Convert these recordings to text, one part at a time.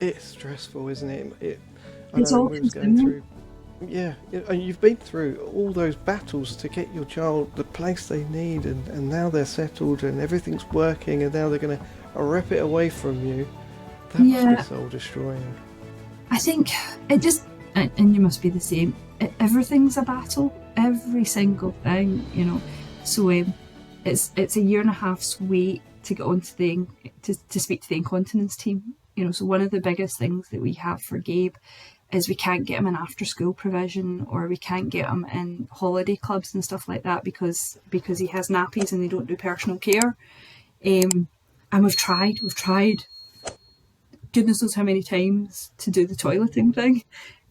It's stressful, isn't it? I It's know all we was going consuming. through. Yeah, and you've been through all those battles to get your child the place they need, and now they're settled and everything's working, and now they're going to rip it away from you. That must be Yeah, soul destroying. I think it just, and you must be the same. Everything's a battle, every single thing, you know. So it's a year and a half's wait to get onto to speak to the incontinence team. You know, so one of the biggest things that we have for Gabe is we can't get him in after school provision, or we can't get him in holiday clubs and stuff like that because he has nappies and they don't do personal care. And we've tried goodness knows how many times to do the toileting thing,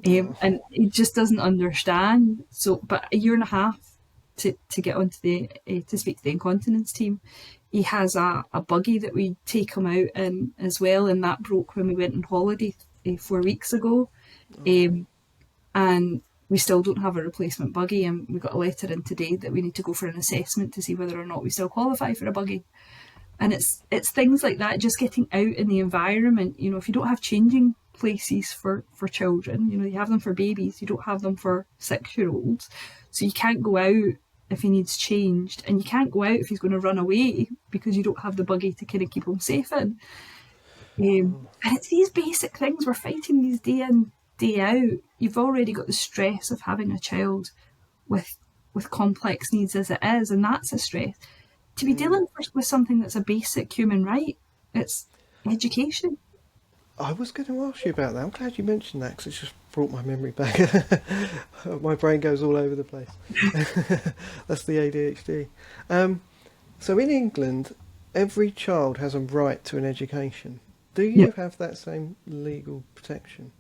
Oh, and he just doesn't understand. So, but a year and a half to get onto the to speak to the incontinence team. He has a buggy that we take him out in as well, and that broke when we went on holiday 4 weeks ago, oh, um, and we still don't have a replacement buggy. And we got a letter in today that we need to go for an assessment to see whether or not we still qualify for a buggy. And it's things like that, just getting out in the environment. You know, if you don't have changing places for children, you know, you have them for babies, you don't have them for 6-year-olds, so you can't go out if he needs changed, and you can't go out if he's going to run away because you don't have the buggy to kind of keep him safe in. And it's these basic things we're fighting these day in, day out. You've already got the stress of having a child with complex needs as it is, and that's a stress. To be mm. dealing with something that's a basic human right, it's education. I was going to ask you about that. I'm glad you mentioned that because it just brought my memory back. My brain goes all over the place. That's the ADHD. So in England, every child has a right to an education. Do you Yep. have that same legal protection?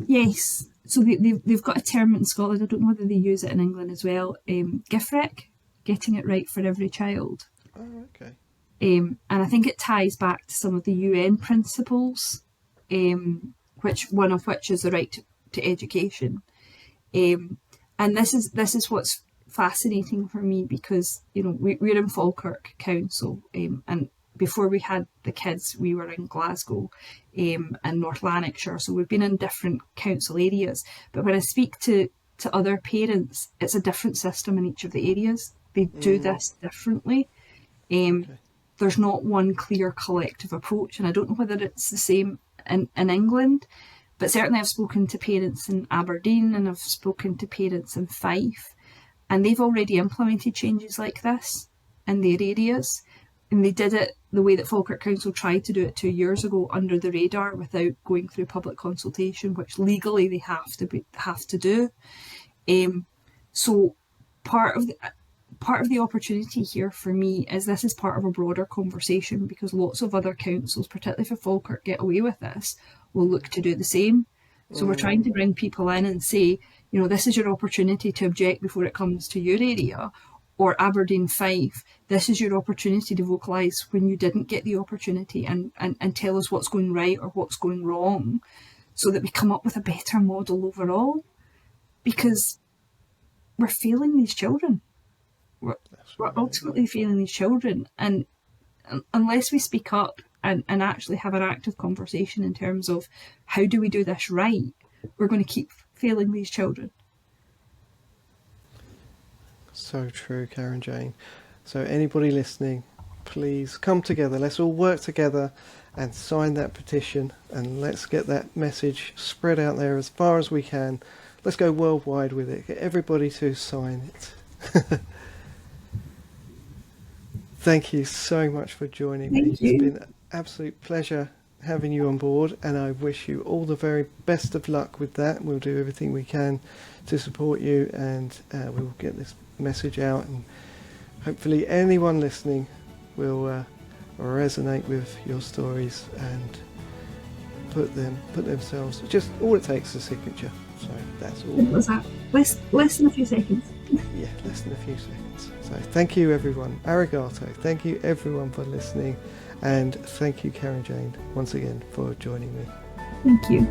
Yes. So they've got a term in Scotland, I don't know whether they use it in England as well, GIFREC, getting it right for every child. Oh, okay. And I think it ties back to some of the UN principles, which one of which is the right to education. And this is what's fascinating for me, because you know we're in Falkirk Council, and before we had the kids we were in Glasgow, and North Lanarkshire, so we've been in different council areas. But when I speak to other parents, it's a different system in each of the areas. They do Mm, this differently. um, okay. there's not one clear collective approach, and I don't know whether it's the same in England, but certainly I've spoken to parents in Aberdeen and I've spoken to parents in Fife, and they've already implemented changes like this in their areas. And they did it the way that Falkirk Council tried to do it 2 years ago, under the radar, without going through public consultation, which legally they have to do. So part of the opportunity here for me is this is part of a broader conversation, because lots of other councils, particularly if Falkirk get away with this, will look to do the same. So we're trying to bring people in and say, you know, this is your opportunity to object before it comes to your area. Or Aberdeen Fife, this is your opportunity to vocalise when you didn't get the opportunity, and tell us what's going right or what's going wrong, so that we come up with a better model overall. Because we're failing these children. We're, That's we're right. ultimately failing these children. And unless we speak up and actually have an active conversation in terms of how do we do this right, we're going to keep failing these children. So true, Karen Jane. So anybody listening, please come together. Let's all work together and sign that petition, and let's get that message spread out there as far as we can. Let's go worldwide with it. Get everybody to sign it. Thank you so much for joining me. Thank It's you. been an absolute pleasure having you on board, and I wish you all the very best of luck with that. We'll do everything we can to support you, and we'll get this message out, and hopefully anyone listening will resonate with your stories and put themselves. Just all it takes is a signature. So that's all. What was that? Less than a few seconds. Yeah, less than a few seconds. So thank you everyone. Arigato. Thank you everyone for listening, and thank you Karen Jane once again for joining me. Thank you.